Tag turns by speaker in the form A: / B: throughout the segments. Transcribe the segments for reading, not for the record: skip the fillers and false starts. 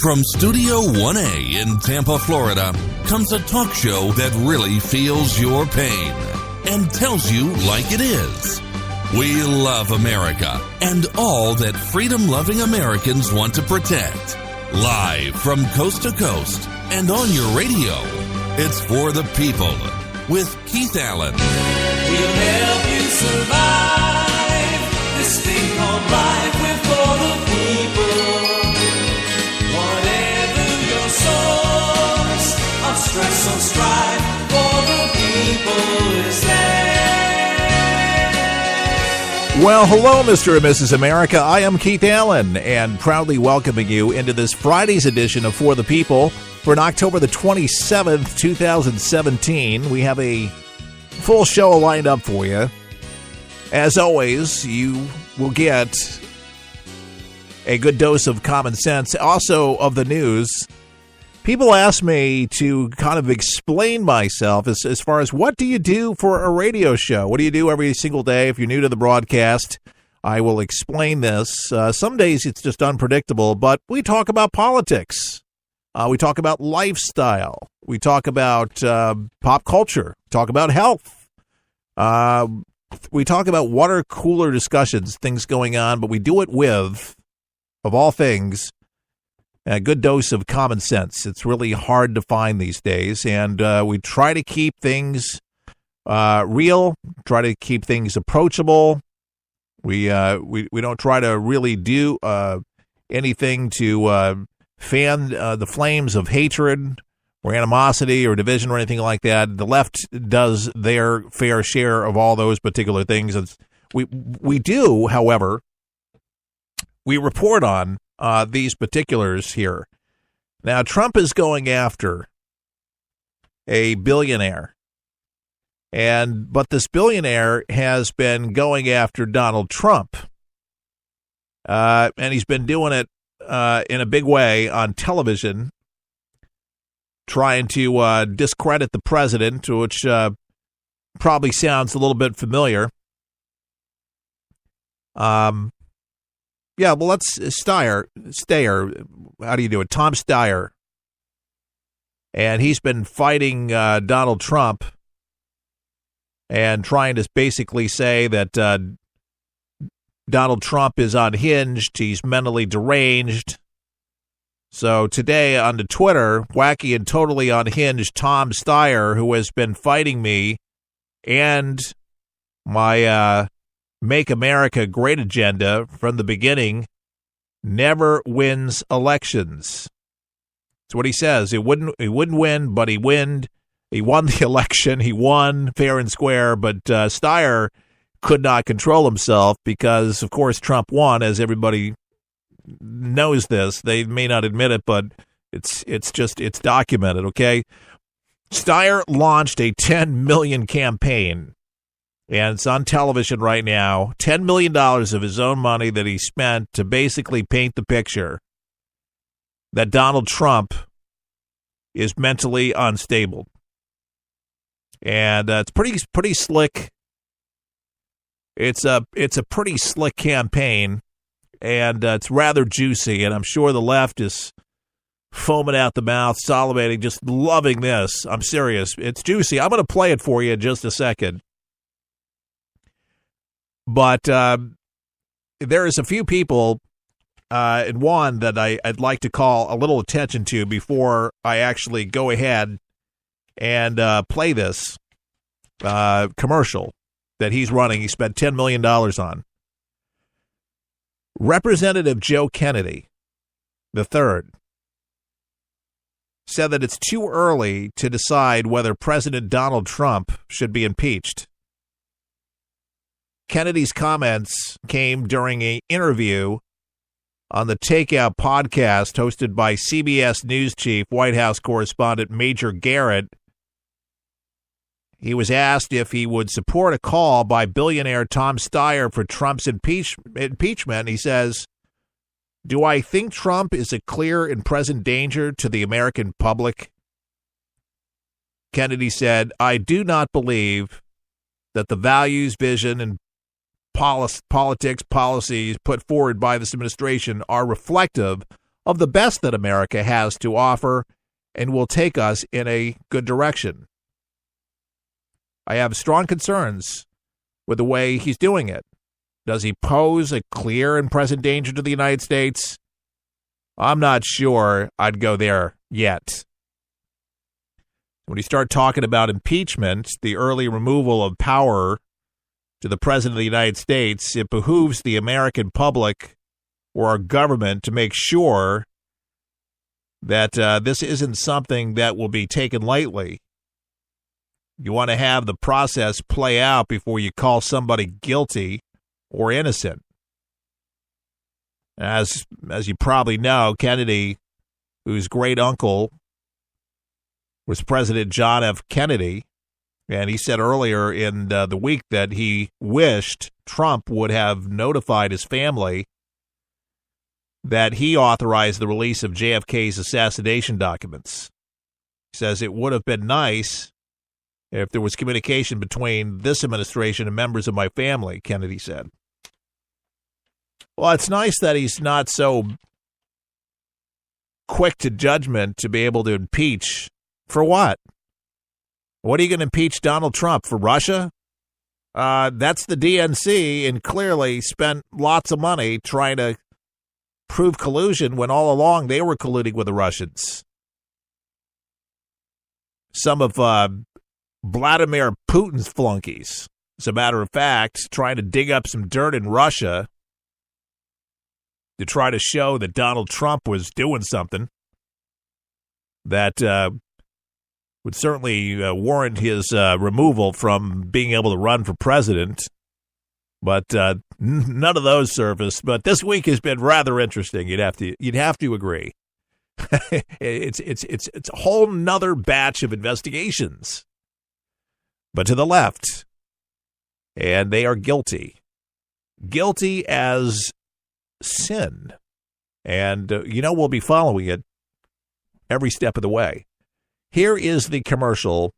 A: From Studio 1A in Tampa, Florida, comes a talk show that really feels your pain and tells you like it is. We love America and all that freedom-loving Americans want to protect. Live from coast to coast and on your radio, it's For the People with Keith Allen.
B: We'll help you survive this thing called life. We're for the people. Whatever your source of stress or strife, for the people is there.
C: Well, hello, Mr. and Mrs. America. I am Keith Allen, and proudly welcoming you into this Friday's edition of For the People for an October the 27th, 2017. We have a full show lined up for you. As always, you will get a good dose of common sense, also of the news. People ask me to kind of explain myself as far as what do you do for a radio show? What do you do every single day? If you're new to the broadcast, I will explain this. Some days it's just unpredictable, but we talk about politics. We talk about lifestyle. We talk about pop culture. Talk about health. We talk about water cooler discussions, things going on, but we do it with, of all things, a good dose of common sense. It's really hard to find these days, and we try to keep things real, try to keep things approachable. We don't try to really do anything to fan the flames of hatred or animosity or division or anything like that. The left does their fair share of all those particular things. We do, however, we report on these particulars here. Now, Trump is going after a billionaire, but this billionaire has been going after Donald Trump, and he's been doing it in a big way on television, trying to discredit the president, which probably sounds a little bit familiar. Yeah, well, let's Styer, how do you do it? Tom Styer. And he's been fighting Donald Trump and trying to basically say that Donald Trump is unhinged, he's mentally deranged. So today on the Twitter, wacky and totally unhinged Tom Styer, who has been fighting me and my Make America Great agenda from the beginning, never wins elections. That's what he says. He wouldn't win, but he won the election. He won fair and square, but Styer could not control himself because, of course, Trump won, as everybody knows this. They may not admit it, but it's documented, okay? Styer launched a $10 million campaign, and it's on television right now. $10 million of his own money that he spent to basically paint the picture that Donald Trump is mentally unstable. And it's pretty slick. It's a pretty slick campaign, and it's rather juicy, and I'm sure the left is foaming out the mouth, salivating, just loving this. I'm serious. It's juicy. I'm going to play it for you in just a second. But there is a few people, and one that I'd like to call a little attention to before I actually go ahead and play this commercial that he's running. He spent $10 million on. Representative Joe Kennedy III said that it's too early to decide whether President Donald Trump should be impeached. Kennedy's comments came during an interview on the Takeout podcast hosted by CBS News chief, White House correspondent Major Garrett. He was asked if he would support a call by billionaire Tom Styer for Trump's impeachment. He says, "Do I think Trump is a clear and present danger to the American public?" Kennedy said, "I do not believe that the values, vision, and politics, policies put forward by this administration are reflective of the best that America has to offer and will take us in a good direction. I have strong concerns with the way he's doing it. Does he pose a clear and present danger to the United States? I'm not sure I'd go there yet. When you start talking about impeachment, the early removal of power to the President of the United States, it behooves the American public or our government to make sure that this isn't something that will be taken lightly. You want to have the process play out before you call somebody guilty or innocent. As you probably know, Kennedy, whose great uncle was President John F. Kennedy, and he said earlier in the week that he wished Trump would have notified his family that he authorized the release of JFK's assassination documents. He says it would have been nice if there was communication between this administration and members of my family, Kennedy said. Well, it's nice that he's not so quick to judgment to be able to impeach. For what? What are you going to impeach Donald Trump for? Russia? That's the DNC, and clearly spent lots of money trying to prove collusion when all along they were colluding with the Russians. Some of Vladimir Putin's flunkies, as a matter of fact, trying to dig up some dirt in Russia to try to show that Donald Trump was doing something that would certainly warrant his removal from being able to run for president. But none of those surfaced. But this week has been rather interesting. You'd have to agree. it's a whole nother batch of investigations, but to the left, and they are guilty as sin, and we'll be following it every step of the way. Here is the commercial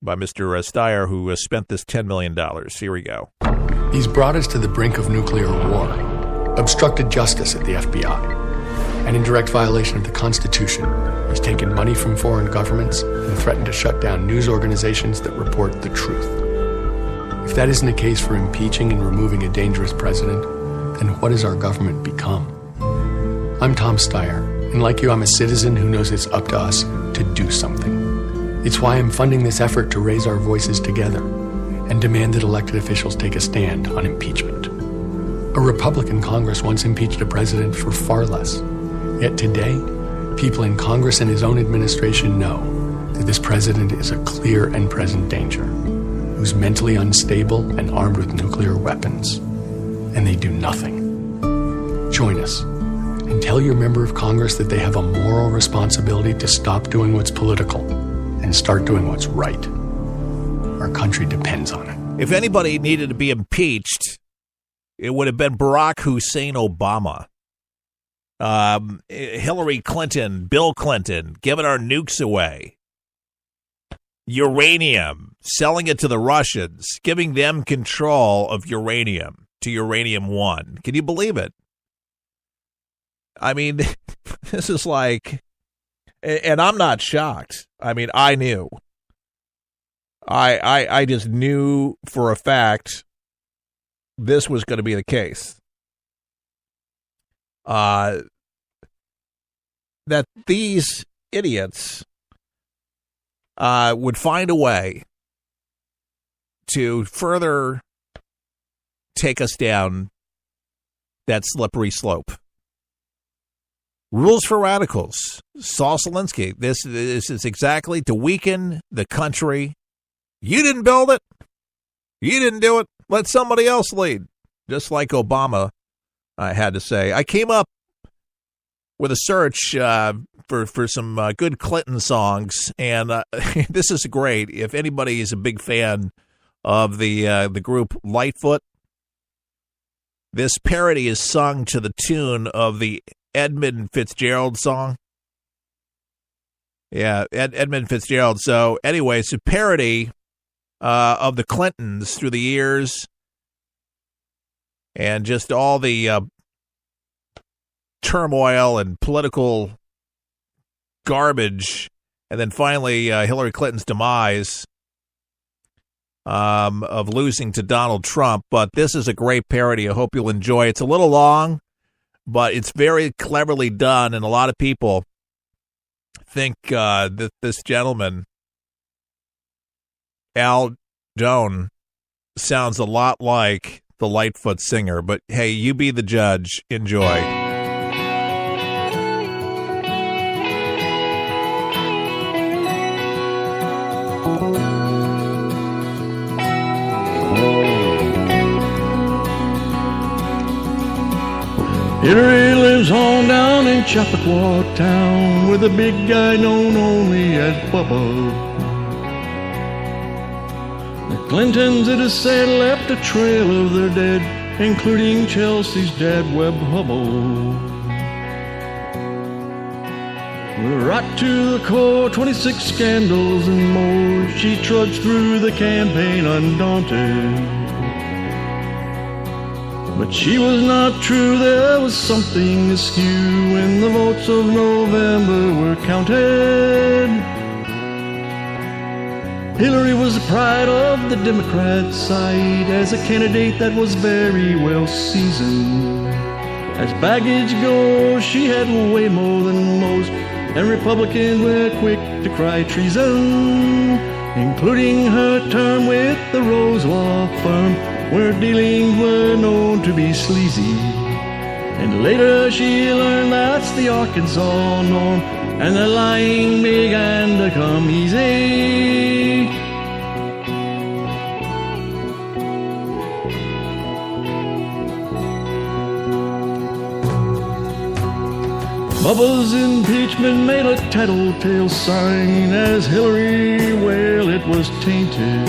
C: by Mr. Styer, who spent this $10 million. Here we go.
D: He's brought us to the brink of nuclear war, obstructed justice at the FBI, and in direct violation of the Constitution, he's taken money from foreign governments and threatened to shut down news organizations that report the truth. If that isn't a case for impeaching and removing a dangerous president, then what has our government become? I'm Tom Styer, and like you, I'm a citizen who knows it's up to us to do something. It's why I'm funding this effort to raise our voices together and demand that elected officials take a stand on impeachment. A Republican Congress once impeached a president for far less. Yet today, people in Congress and his own administration know that this president is a clear and present danger, who's mentally unstable and armed with nuclear weapons. And they do nothing. Join us and tell your member of Congress that they have a moral responsibility to stop doing what's political and start doing what's right. Our country depends on it.
C: If anybody needed to be impeached, it would have been Barack Hussein Obama. Hillary Clinton, Bill Clinton, giving our nukes away. Uranium, selling it to the Russians, giving them control of uranium to Uranium One. Can you believe it? I mean, this is like, and I'm not shocked. I mean, I knew. I just knew for a fact this was going to be the case. That these idiots would find a way to further take us down that slippery slope. Rules for radicals. Saul Alinsky. This is exactly to weaken the country. You didn't build it. You didn't do it. Let somebody else lead. Just like Obama, I had to say. I came up with a search for some good Clinton songs, and this is great. If anybody is a big fan of the group Lightfoot, this parody is sung to the tune of the Edmund Fitzgerald song. Yeah, Edmund Fitzgerald. So anyway, it's a parody of the Clintons through the years, and just all the turmoil and political garbage, and then finally Hillary Clinton's demise of losing to Donald Trump. But this is a great parody. I hope you'll enjoy it. It's a little long, but it's very cleverly done, and a lot of people think that this gentleman, Al Doan, sounds a lot like the Lightfoot singer. But hey, you be the judge. Enjoy.
E: Hillary lives on down in Chappaqua Town with a big guy known only as Bubba. The Clintons, it is said, left a trail of their dead, including Chelsea's dad, Webb Hubbell. Right to the core, 26 scandals and more, she trudged through the campaign undaunted. But she was not true, there was something askew when the votes of November were counted. Hillary was the pride of the Democrat side as a candidate that was very well seasoned. As baggage goes, she had way more than most, and Republicans were quick to cry treason, including her term with the Rose Law Firm, where dealings were known to be sleazy. And later she learned that's the Arkansas norm, and the lying began to come easy. Bubba's impeachment made a tattletale sign, as Hillary, well, it was tainted.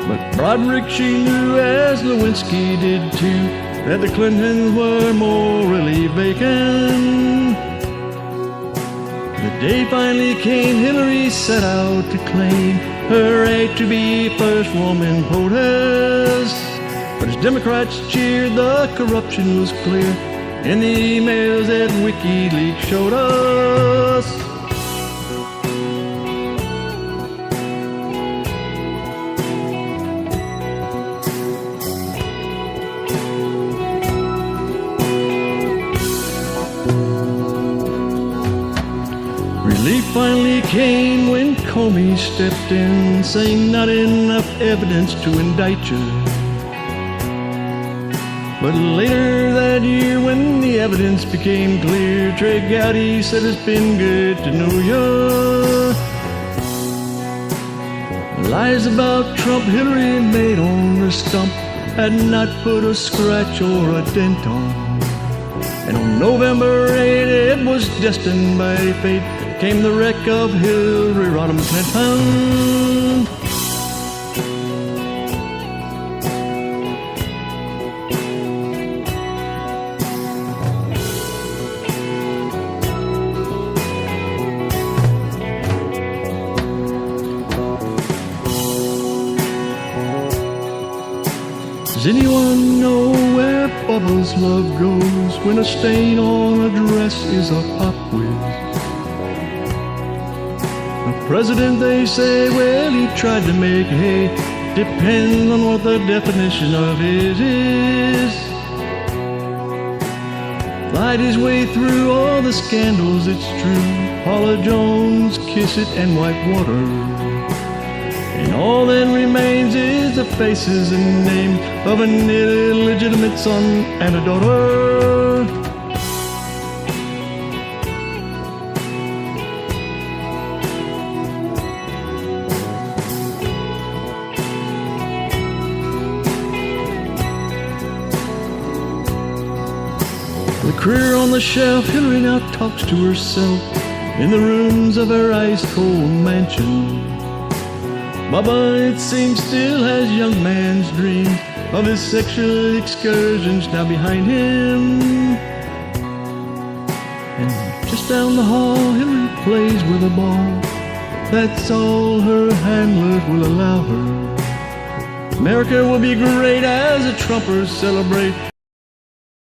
E: But Broderick, she knew, as Lewinsky did too, that the Clintons were morally vacant. The day finally came, Hillary set out to claim her right to be first woman POTUS. But as Democrats cheered, the corruption was clear in the emails that WikiLeaks showed us. Relief finally came when Comey stepped in, saying not enough evidence to indict you. But later that year, when the evidence became clear, Trey Gowdy said it's been good to know you. Lies about Trump Hillary made on her stump had not put a scratch or a dent on. And on November 8, it was destined by fate, came the wreck of Hillary Rodham Clinton. Does anyone know where Bubba's love goes when a stain on a dress is a pop quiz? The president, they say, well, he tried to make hay, depends on what the definition of it is. Lied his way through all the scandals, it's true, Paula Jones, Kiss It, and Whitewater. And all that remains is the faces and names of an illegitimate son and a daughter. The career on the shelf, Hillary now talks to herself in the rooms of her ice-cold mansion. Bubba, it seems, still has young man's dreams of his sexual excursions now behind him. And just down the hall, Hillary plays with a ball. That's all her handlers will allow her. America will be great as the Trumpers celebrate